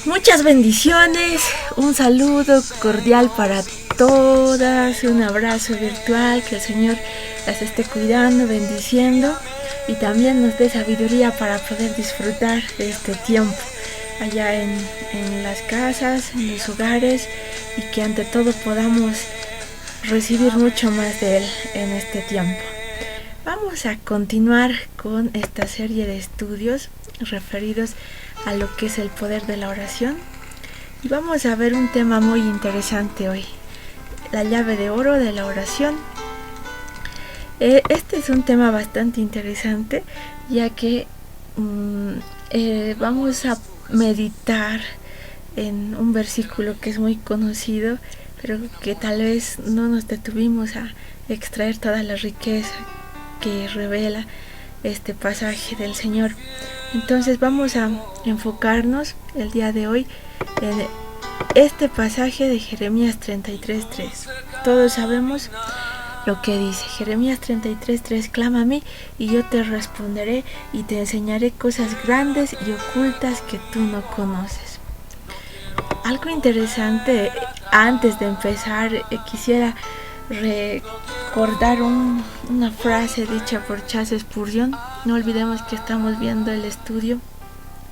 Muchas bendiciones, un saludo cordial para todas, un abrazo virtual, que el Señor las esté cuidando, bendiciendo y también nos dé sabiduría para poder disfrutar de este tiempo allá en las casas, en los hogares, y que ante todo podamos recibir mucho más de Él en este tiempo. Vamos a continuar con esta serie de estudios referidos a lo que es el poder de la oración, y vamos a ver un tema muy interesante hoy: la llave de oro de la oración. Este es un tema bastante interesante, ya que vamos a meditar en un versículo que es muy conocido, pero que tal vez no nos detuvimos a extraer toda la riqueza que revela este pasaje del Señor. Entonces vamos a enfocarnos el día de hoy en este pasaje de Jeremías 33:3. Todos sabemos lo que dice Jeremías 33:3: clama a mí y yo te responderé y te enseñaré cosas grandes y ocultas que tú no conoces. Algo interesante, antes de empezar, quisiera recordar una frase dicha por Charles Spurgeon. No olvidemos que estamos viendo el estudio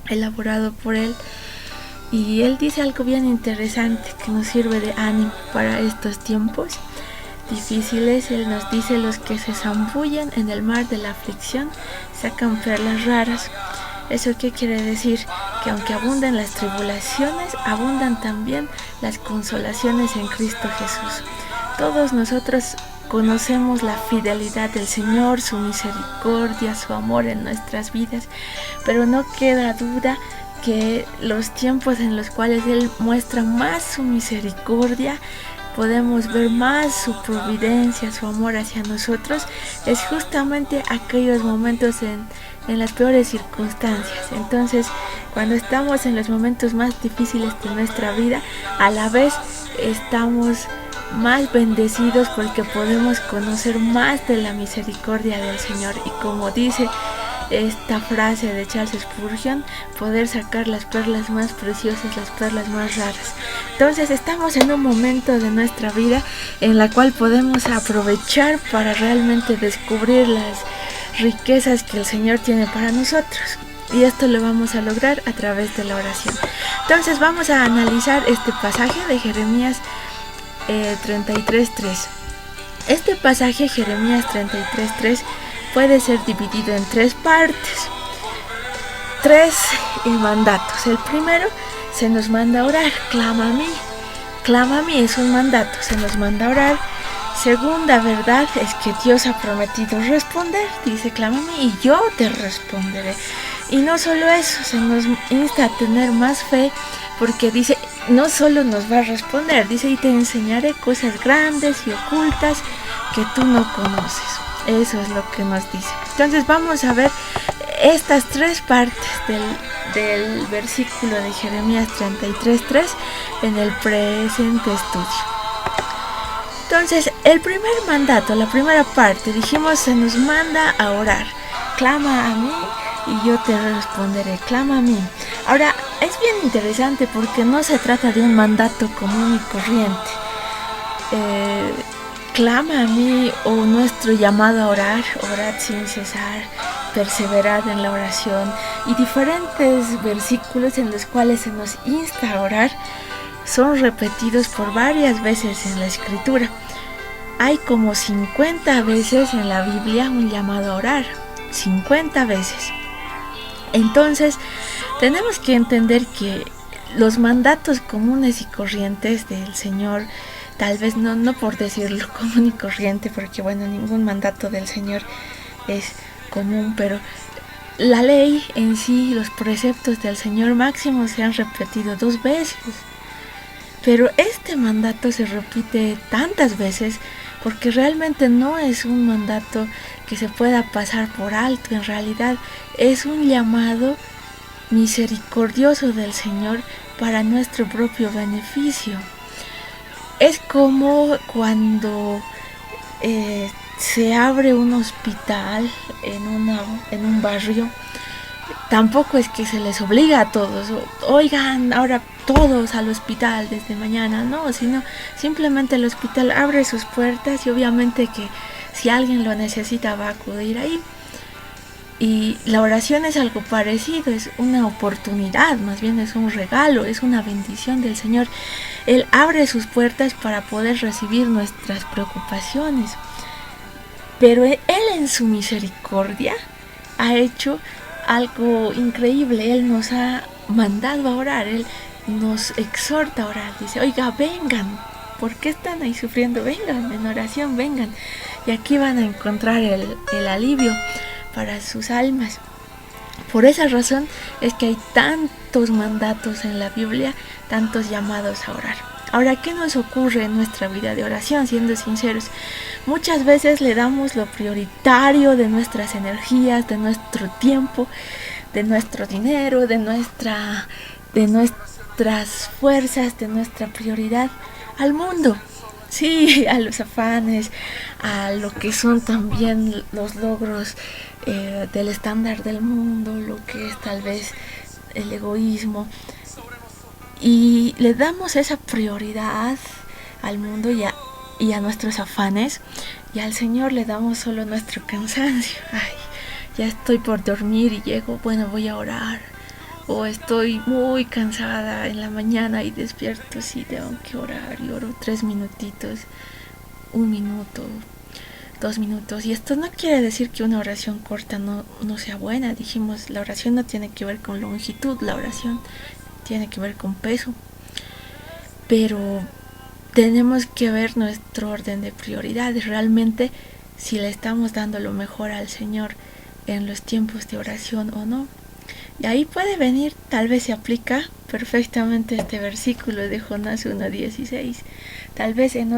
elaborado por él, y él dice algo bien interesante que nos sirve de ánimo para estos tiempos difíciles. Él nos dice: los que se zambullen en el mar de la aflicción sacan perlas raras. ¿Eso qué quiere decir? Que aunque abundan las tribulaciones, abundan también las consolaciones en Cristo Jesús. Todos nosotros conocemos la fidelidad del Señor, su misericordia, su amor en nuestras vidas, pero no queda duda que los tiempos en los cuales Él muestra más su misericordia, podemos ver más su providencia, su amor hacia nosotros, es justamente aquellos momentos en las peores circunstancias. Entonces, cuando estamos en los momentos más difíciles de nuestra vida, a la vez estamos más bendecidos porque podemos conocer más de la misericordia del Señor, y como dice esta frase de Charles Spurgeon, poder sacar las perlas más preciosas, las perlas más raras. Entonces estamos en un momento de nuestra vida en la cual podemos aprovechar para realmente descubrir las riquezas que el Señor tiene para nosotros, y esto lo vamos a lograr a través de la oración. Entonces vamos a analizar este pasaje de Jeremías 33:3. Este pasaje, Jeremías 33:3, puede ser dividido en tres partes, tres mandatos. El primero, se nos manda a orar: clama a mí. Clama a mí es un mandato, se nos manda a orar. Segunda verdad es que Dios ha prometido responder. Dice: clama a mí y yo te responderé. Y no solo eso, se nos insta a tener más fe, porque dice: no solo nos va a responder, dice: y te enseñaré cosas grandes y ocultas que tú no conoces. Eso es lo que nos dice. Entonces vamos a ver estas tres partes del versículo de Jeremías 33:3 en el presente estudio. Entonces, el primer mandato, la primera parte, dijimos, se nos manda a orar: clama a mí y yo te responderé. Clama a mí. Ahora, es bien interesante porque no se trata de un mandato común y corriente. Clama a mí, o nuestro llamado a orar: orad sin cesar, perseverad en la oración, y diferentes versículos en los cuales se nos insta a orar son repetidos por varias veces en la Escritura. Hay como 50 veces en la Biblia un llamado a orar, 50 veces. Entonces, tenemos que entender que los mandatos comunes y corrientes del Señor, tal vez no por decirlo común y corriente, porque bueno, ningún mandato del Señor es común, pero la ley en sí, los preceptos del Señor máximo se han repetido 2 veces. Pero este mandato se repite tantas veces porque realmente no es un mandato que se pueda pasar por alto. En realidad es un llamado misericordioso del Señor para nuestro propio beneficio. Es como cuando se abre un hospital en un barrio, tampoco es que se les obliga a todos, oigan, ahora todos al hospital desde mañana, no, sino simplemente el hospital abre sus puertas y obviamente que si alguien lo necesita va a acudir ahí. Y la oración es algo parecido, es una oportunidad, más bien es un regalo, es una bendición del Señor. Él abre sus puertas para poder recibir nuestras preocupaciones. Pero Él en su misericordia ha hecho algo increíble. Él nos ha mandado a orar, Él nos exhorta a orar. Dice, oiga, vengan, ¿por qué están ahí sufriendo? Vengan, en oración, vengan. Y aquí van a encontrar el alivio para sus almas. Por esa razón es que hay tantos mandatos en la Biblia, tantos llamados a orar. Ahora, ¿qué nos ocurre en nuestra vida de oración? Siendo sinceros, muchas veces le damos lo prioritario de nuestras energías, de nuestro tiempo, de nuestro dinero, de nuestras fuerzas, de nuestra prioridad al mundo. Sí, a los afanes, a lo que son también los logros del estándar del mundo, lo que es tal vez el egoísmo. Y le damos esa prioridad al mundo y a nuestros afanes, y al Señor le damos solo nuestro cansancio. Ay, ya estoy por dormir y llego, bueno, voy a orar. O estoy muy cansada en la mañana y despierto, sí, tengo que orar y oro 3 minutitos, 1 minuto, 2 minutos. Y esto no quiere decir que una oración corta no sea buena. Dijimos, la oración no tiene que ver con longitud, la oración tiene que ver con peso. Pero tenemos que ver nuestro orden de prioridades, realmente si le estamos dando lo mejor al Señor en los tiempos de oración o no. Y ahí puede venir, tal vez se aplica perfectamente este versículo de Jonás 1:16, tal vez en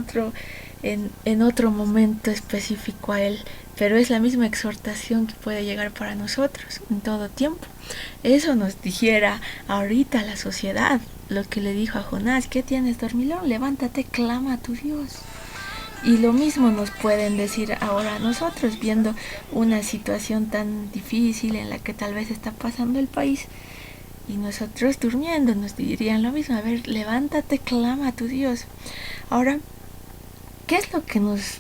otro momento específico a él, pero es la misma exhortación que puede llegar para nosotros en todo tiempo. Eso nos dijera ahorita la sociedad, lo que le dijo a Jonás, ¿qué tienes, dormilón? Levántate, clama a tu Dios. Y lo mismo nos pueden decir ahora a nosotros, viendo una situación tan difícil en la que tal vez está pasando el país, y nosotros durmiendo nos dirían lo mismo, a ver, levántate, clama a tu Dios. Ahora, ¿qué es lo que nos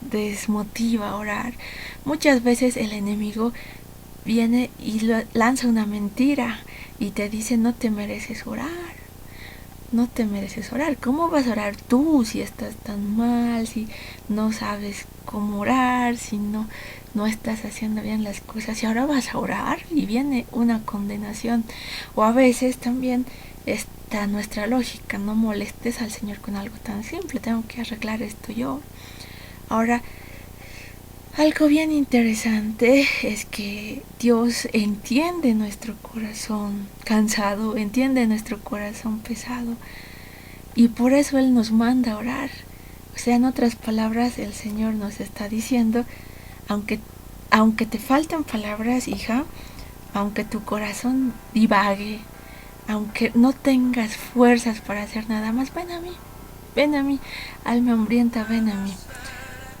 desmotiva a orar? Muchas veces el enemigo viene y lanza una mentira y te dice, no te mereces orar. No te mereces orar. ¿Cómo vas a orar tú si estás tan mal, si no sabes cómo orar, si no estás haciendo bien las cosas y ahora vas a orar? Y viene una condenación. O a veces también está nuestra lógica, no molestes al Señor con algo tan simple, tengo que arreglar esto yo. Ahora, algo bien interesante es que Dios entiende nuestro corazón cansado, entiende nuestro corazón pesado, y por eso Él nos manda a orar. O sea, en otras palabras, el Señor nos está diciendo, aunque te faltan palabras, hija, aunque tu corazón divague, aunque no tengas fuerzas para hacer nada más, ven a mí, alma hambrienta, ven a mí.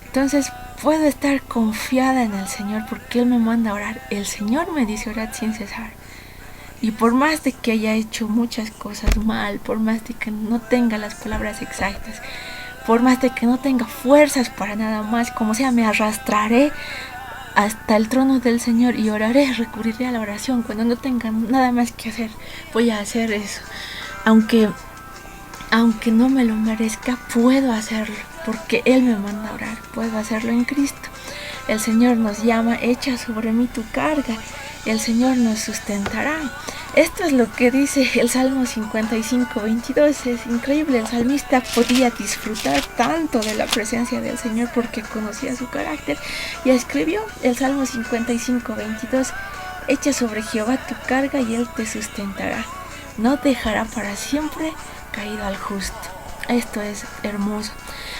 Entonces puedo estar confiada en el Señor porque Él me manda a orar. El Señor me dice orad sin cesar. Y por más de que haya hecho muchas cosas mal, por más de que no tenga las palabras exactas, por más de que no tenga fuerzas para nada más, como sea, me arrastraré hasta el trono del Señor y oraré, recurriré a la oración. Cuando no tenga nada más que hacer, voy a hacer eso. Aunque no me lo merezca, puedo hacerlo, porque Él me manda a orar, puedo hacerlo en Cristo. El Señor nos llama, echa sobre mí tu carga, el Señor nos sustentará. Esto es lo que dice el Salmo 55:22, es increíble, el salmista podía disfrutar tanto de la presencia del Señor porque conocía su carácter, y escribió el Salmo 55:22, echa sobre Jehová tu carga y Él te sustentará, no dejará para siempre caído al justo. Esto es hermoso.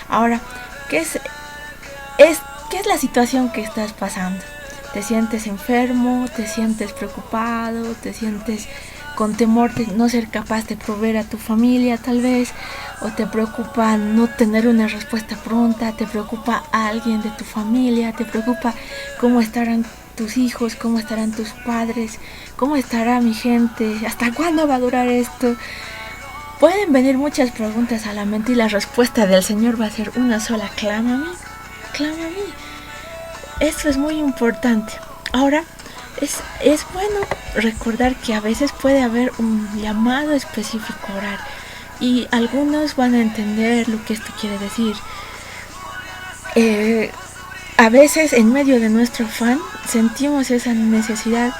Ahora, ¿qué es la situación que estás pasando? ¿Te sientes enfermo? ¿Te sientes preocupado? ¿Te sientes con temor de no ser capaz de proveer a tu familia tal vez? ¿O te preocupa no tener una respuesta pronta? ¿Te preocupa a alguien de tu familia? ¿Te preocupa cómo estarán tus hijos? ¿Cómo estarán tus padres? ¿Cómo estará mi gente? ¿Hasta cuándo va a durar esto? Pueden venir muchas preguntas a la mente y la respuesta del Señor va a ser una sola: clama a mí, clama a mí. Esto es muy importante. Ahora, es bueno recordar que a veces puede haber un llamado específico a orar y algunos van a entender lo que esto quiere decir. A veces en medio de nuestro afán sentimos esa necesidad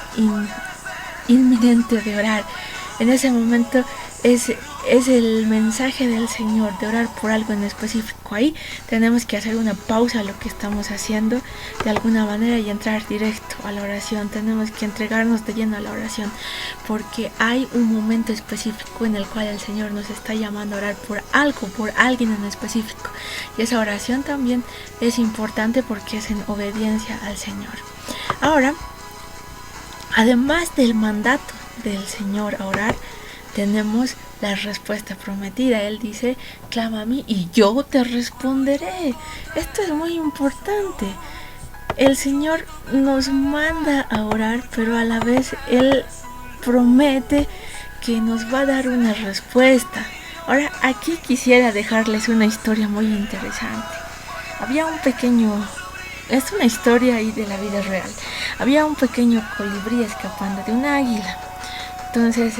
inminente de orar. En ese momento es el mensaje del Señor de orar por algo en específico. Ahí tenemos que hacer una pausa a lo que estamos haciendo de alguna manera y entrar directo a la oración. Tenemos que entregarnos de lleno a la oración, porque hay un momento específico en el cual el Señor nos está llamando a orar por algo, por alguien en específico, y esa oración también es importante porque es en obediencia al Señor. Ahora, además del mandato del Señor a orar, tenemos la respuesta prometida. Él dice: clama a mí y yo te responderé. Esto es muy importante. El Señor nos manda a orar, pero a la vez Él promete que nos va a dar una respuesta. Ahora, aquí quisiera dejarles una historia muy interesante. Había un pequeño... Es una historia ahí de la vida real. Había un pequeño colibrí escapando de un águila. Entonces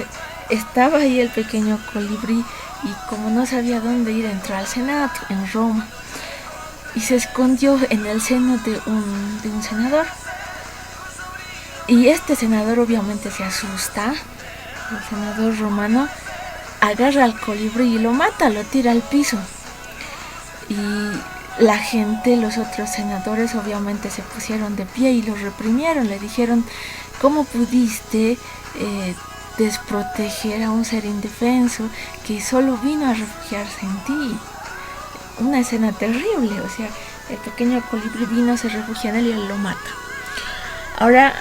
estaba ahí el pequeño colibrí y como no sabía dónde ir, entró al Senato en Roma y se escondió en el seno de un senador. Y este senador obviamente se asusta. El senador romano agarra al colibrí y lo mata, lo tira al piso. Y la gente, los otros senadores obviamente se pusieron de pie y lo reprimieron. Le dijeron: ¿cómo pudiste desproteger a un ser indefenso que solo vino a refugiarse en ti? Una escena terrible. O sea, el pequeño colibrí vino, se refugia en él y él lo mata. Ahora,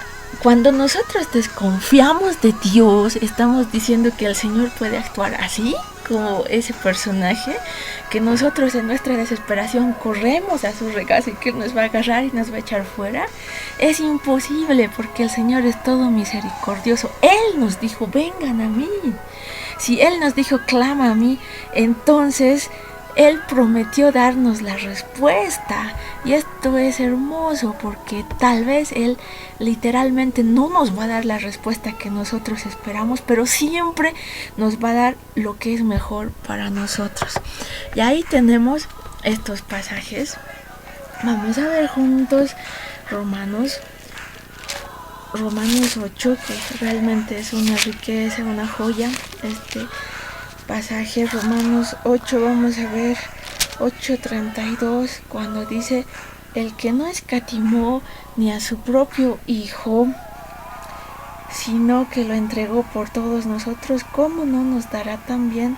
cuando nosotros desconfiamos de Dios, estamos diciendo que el Señor puede actuar así, como ese personaje, que nosotros en nuestra desesperación corremos a su regazo y que nos va a agarrar y nos va a echar fuera. Es imposible, porque el Señor es todo misericordioso. Él nos dijo: vengan a mí. Si Él nos dijo: clama a mí, entonces Él prometió darnos la respuesta. Y esto es hermoso, porque tal vez Él literalmente no nos va a dar la respuesta que nosotros esperamos, pero siempre nos va a dar lo que es mejor para nosotros. Y ahí tenemos estos pasajes. Vamos a ver juntos Romanos 8, que realmente es una riqueza, una joya este pasaje. Romanos 8, vamos a ver 8:32, cuando dice: el que no escatimó ni a su propio Hijo, sino que lo entregó por todos nosotros, ¿cómo no nos dará también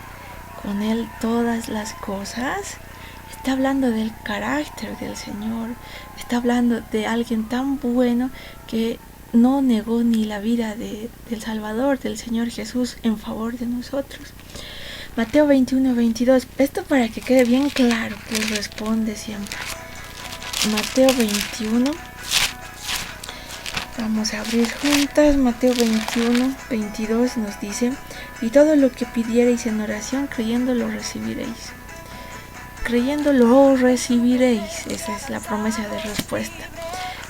con Él todas las cosas? Está hablando del carácter del Señor. Está hablando de alguien tan bueno que no negó ni la vida del Salvador, del Señor Jesús, en favor de nosotros. Mateo 21:22. Esto para que quede bien claro que Él responde siempre. Mateo 21. Vamos a abrir juntas. Mateo 21:22 nos dice: y todo lo que pidiereis en oración, creyendo lo recibiréis. Creyendo lo recibiréis. Esa es la promesa de respuesta.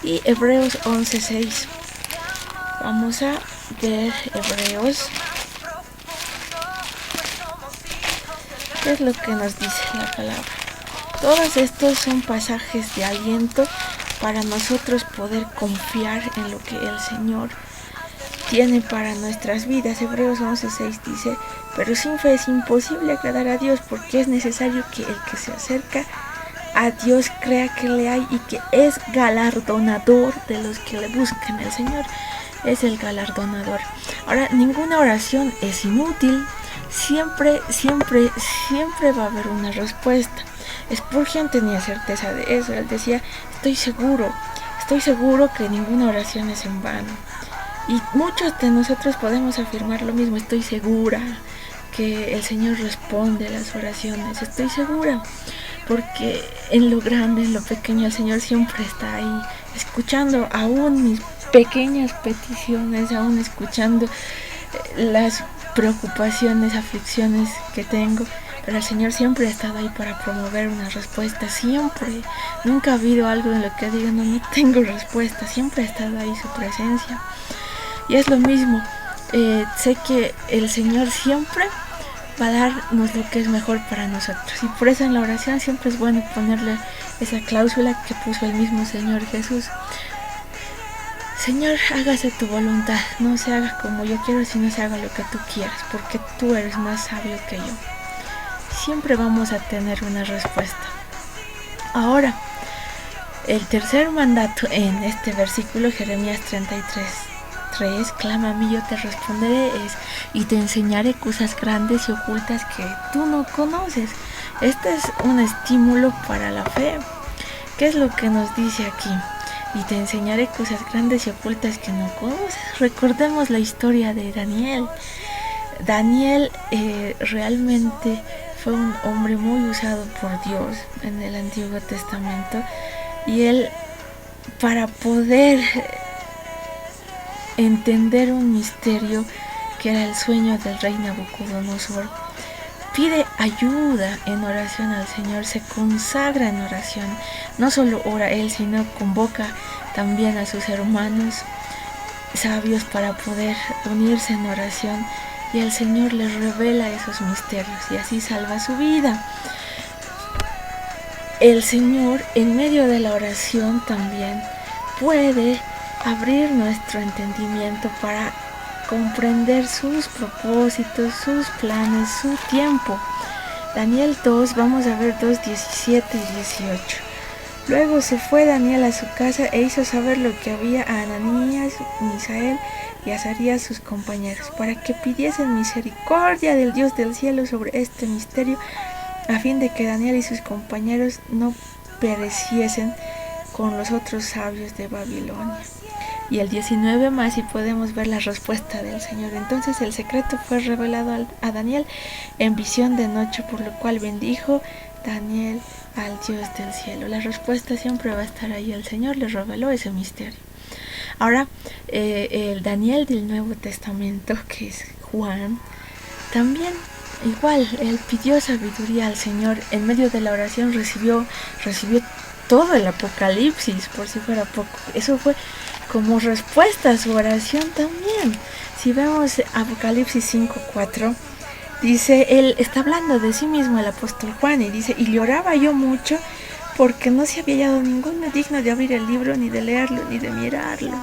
Y Hebreos 11:6. Vamos a ver Hebreos. ¿Qué es lo que nos dice la palabra? Todos estos son pasajes de aliento para nosotros poder confiar en lo que el Señor tiene para nuestras vidas. Hebreos 11:6 dice: pero sin fe es imposible agradar a Dios, porque es necesario que el que se acerca a Dios crea que le hay y que es galardonador de los que le buscan. El Señor es el galardonador. Ahora, ninguna oración es inútil. Siempre va a haber una respuesta. Spurgeon tenía certeza de eso. Él decía: estoy seguro que ninguna oración es en vano. Y muchos de nosotros podemos afirmar lo mismo: estoy segura que el Señor responde a las oraciones. Estoy segura, porque en lo grande, en lo pequeño, el Señor siempre está ahí, escuchando aún mis pequeñas peticiones, aún escuchando las preocupaciones, aflicciones que tengo, pero el Señor siempre ha estado ahí para promover una respuesta, siempre. Nunca ha habido algo en lo que diga, no tengo respuesta, siempre ha estado ahí su presencia. Y es lo mismo, sé que el Señor siempre va a darnos lo que es mejor para nosotros, y por eso en la oración siempre es bueno ponerle esa cláusula que puso el mismo Señor Jesús: Señor, hágase tu voluntad, no se haga como yo quiero, sino se haga lo que tú quieras, porque tú eres más sabio que yo. Siempre vamos a tener una respuesta. Ahora, el tercer mandato en este versículo, Jeremías 33:3, clama a mí, yo te responderé, y te enseñaré cosas grandes y ocultas que tú no conoces. Este es un estímulo para la fe. ¿Qué es lo que nos dice aquí? Y te enseñaré cosas grandes y ocultas que no conoces. Recordemos la historia de Daniel. Daniel realmente fue un hombre muy usado por Dios en el Antiguo Testamento, y él, para poder entender un misterio que era el sueño del rey Nabucodonosor, pide ayuda en oración al Señor, se consagra en oración. No solo ora él, sino convoca también a sus hermanos sabios para poder unirse en oración, y el Señor le revela esos misterios y así salva su vida. El Señor, en medio de la oración, también puede abrir nuestro entendimiento para comprender sus propósitos, sus planes, su tiempo. Daniel 2, vamos a ver 2:17 y 18. Luego se fue Daniel a su casa e hizo saber lo que había a Ananías, Misael y Azarías, sus compañeros, para que pidiesen misericordia del Dios del cielo sobre este misterio, a fin de que Daniel y sus compañeros no pereciesen con los otros sabios de Babilonia. Y el 19 más, y podemos ver la respuesta del Señor. Entonces el secreto fue revelado a Daniel en visión de noche, por lo cual bendijo Daniel al Dios del cielo. La respuesta siempre va a estar ahí. El Señor le reveló ese misterio. Ahora, el Daniel del Nuevo Testamento, que es Juan, también igual, él pidió sabiduría al Señor. En medio de la oración recibió todo el Apocalipsis, por si fuera poco. Eso fue como respuesta a su oración también. Si vemos Apocalipsis 5:4, dice, él está hablando de sí mismo, el apóstol Juan, y dice: y lloraba yo mucho porque no se había hallado ninguno digno de abrir el libro, ni de leerlo, ni de mirarlo.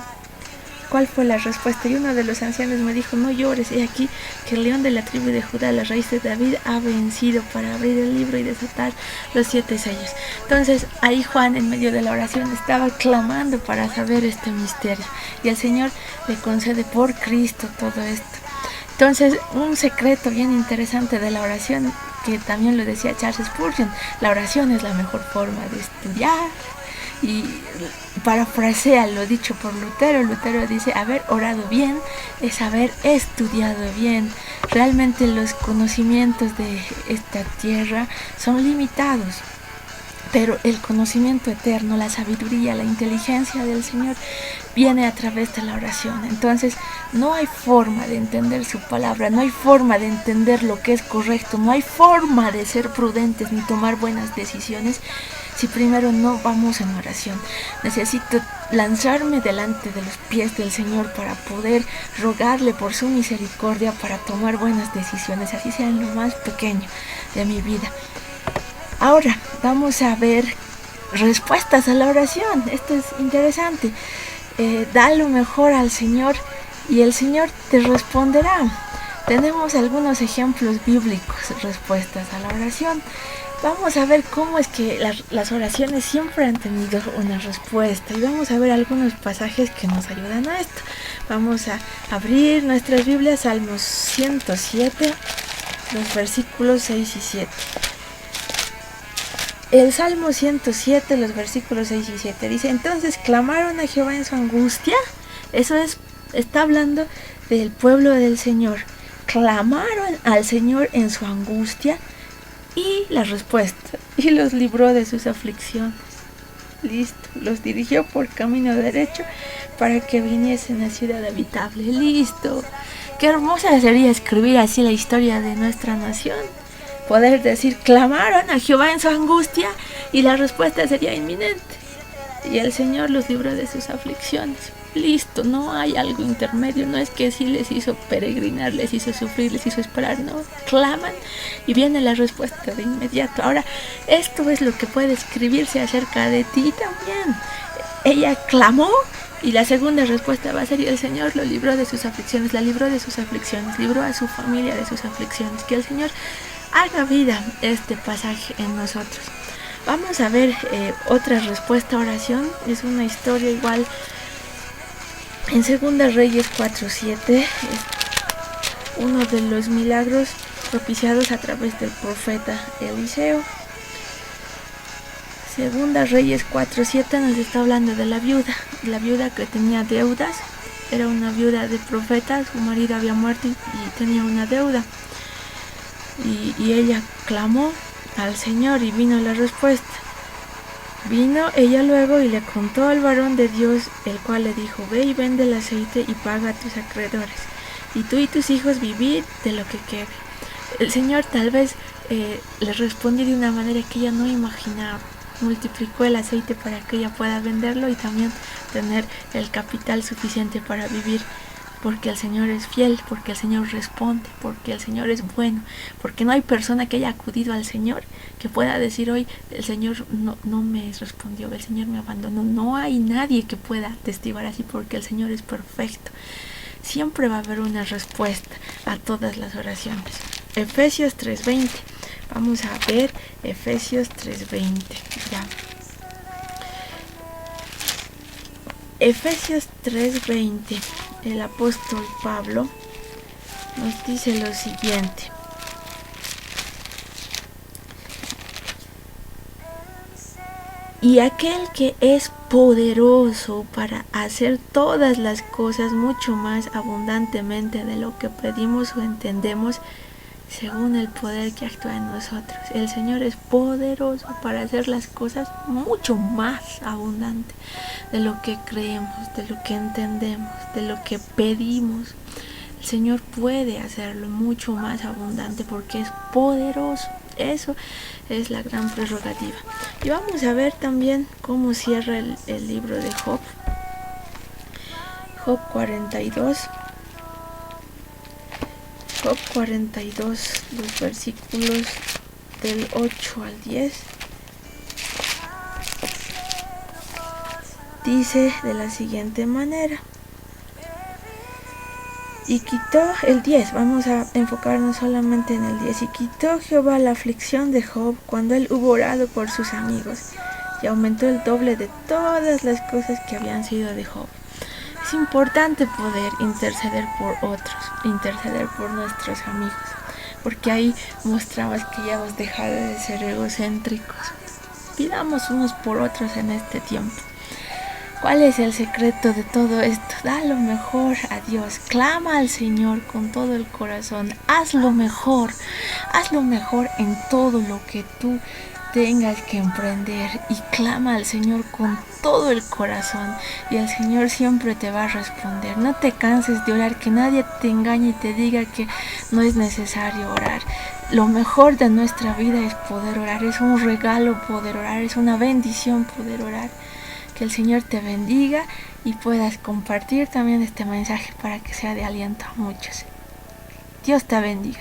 ¿Cuál fue la respuesta? Y uno de los ancianos me dijo: no llores, he aquí que el león de la tribu de Judá, la raíz de David, ha vencido para abrir el libro y desatar los 7 sellos. Entonces ahí Juan, en medio de la oración, estaba clamando para saber este misterio, y el Señor le concede por Cristo todo esto. Entonces, un secreto bien interesante de la oración, que también lo decía Charles Spurgeon: la oración es la mejor forma de estudiar. Y parafrasea lo dicho por Lutero. Lutero dice: haber orado bien es haber estudiado bien. Realmente los conocimientos de esta tierra son limitados, pero el conocimiento eterno, la sabiduría, la inteligencia del Señor viene a través de la oración. Entonces no hay forma de entender su palabra, no hay forma de entender lo que es correcto, no hay forma de ser prudentes ni tomar buenas decisiones si primero no vamos en oración. Necesito lanzarme delante de los pies del Señor para poder rogarle por su misericordia, para tomar buenas decisiones, así sea en lo más pequeño de mi vida. Ahora vamos a ver respuestas a la oración. Esto es interesante. Da lo mejor al Señor y el Señor te responderá. Tenemos algunos ejemplos bíblicos, respuestas a la oración. Vamos a ver cómo es que las oraciones siempre han tenido una respuesta, y vamos a ver algunos pasajes que nos ayudan a esto. Vamos a abrir nuestras Biblias, Salmos 107, los versículos 6 y 7. El Salmo 107, los versículos 6 y 7 dice: entonces clamaron a Jehová en su angustia. Eso está hablando del pueblo del Señor. Clamaron al Señor en su angustia, y la respuesta: y los libró de sus aflicciones. Listo, los dirigió por camino derecho para que viniesen a ciudad habitable. Listo. Qué hermosa sería escribir así la historia de nuestra nación. Poder decir, clamaron a Jehová en su angustia y la respuesta sería inminente. Y el Señor los libró de sus aflicciones. Listo, no hay algo intermedio, no es que sí les hizo peregrinar, les hizo sufrir, les hizo esperar, no, claman y viene la respuesta de inmediato. Ahora, esto es lo que puede escribirse acerca de ti también. Ella clamó y la segunda respuesta va a ser, y el Señor lo libró de sus aflicciones, la libró de sus aflicciones, libró a su familia de sus aflicciones. Que el Señor haga vida este pasaje en nosotros. Vamos a ver otra respuesta a oración, es una historia igual. En 2 Reyes 4:7 es uno de los milagros propiciados a través del profeta Eliseo. 2 Reyes 4:7 nos está hablando de la viuda que tenía deudas. Era una viuda de profeta, su marido había muerto y tenía una deuda. Y ella clamó al Señor y vino la respuesta. Vino ella luego y le contó al varón de Dios, el cual le dijo, ve y vende el aceite y paga a tus acreedores, y tú y tus hijos vivid de lo que quede. El Señor tal vez le respondió de una manera que ella no imaginaba. Multiplicó el aceite para que ella pueda venderlo y también tener el capital suficiente para vivir. Porque el Señor es fiel, porque el Señor responde, porque el Señor es bueno, porque no hay persona que haya acudido al Señor que pueda decir hoy, el Señor no me respondió, el Señor me abandonó. No hay nadie que pueda testiguar así, porque el Señor es perfecto. Siempre va a haber una respuesta a todas las oraciones. Efesios 3:20. Vamos a ver Efesios 3:20. Ya. Efesios 3:20. El apóstol Pablo nos dice lo siguiente. Y aquel que es poderoso para hacer todas las cosas mucho más abundantemente de lo que pedimos o entendemos, según el poder que actúa en nosotros. El Señor es poderoso para hacer las cosas mucho más abundante de lo que creemos, de lo que entendemos, de lo que pedimos. El Señor puede hacerlo mucho más abundante porque es poderoso. Eso es la gran prerrogativa. Y vamos a ver también cómo cierra el libro de Job. Job 42. Job 42, los versículos del 8 al 10. Dice de la siguiente manera. Y quitó el 10, vamos a enfocarnos solamente en el 10. Y quitó Jehová la aflicción de Job cuando él hubo orado por sus amigos, y aumentó el doble de todas las cosas que habían sido de Job. Es importante poder interceder por otros, interceder por nuestros amigos, porque ahí mostramos que ya hemos dejado de ser egocéntricos. Pidamos unos por otros en este tiempo. ¿Cuál es el secreto de todo esto? Da lo mejor a Dios, clama al Señor con todo el corazón, haz lo mejor en todo lo que tú tengas que emprender y clama al Señor con todo el corazón y el Señor siempre te va a responder. No te canses de orar, que nadie te engañe y te diga que no es necesario orar. Lo mejor de nuestra vida es poder orar, es un regalo poder orar, es una bendición poder orar. Que el Señor te bendiga y puedas compartir también este mensaje para que sea de aliento a muchos. Dios te bendiga.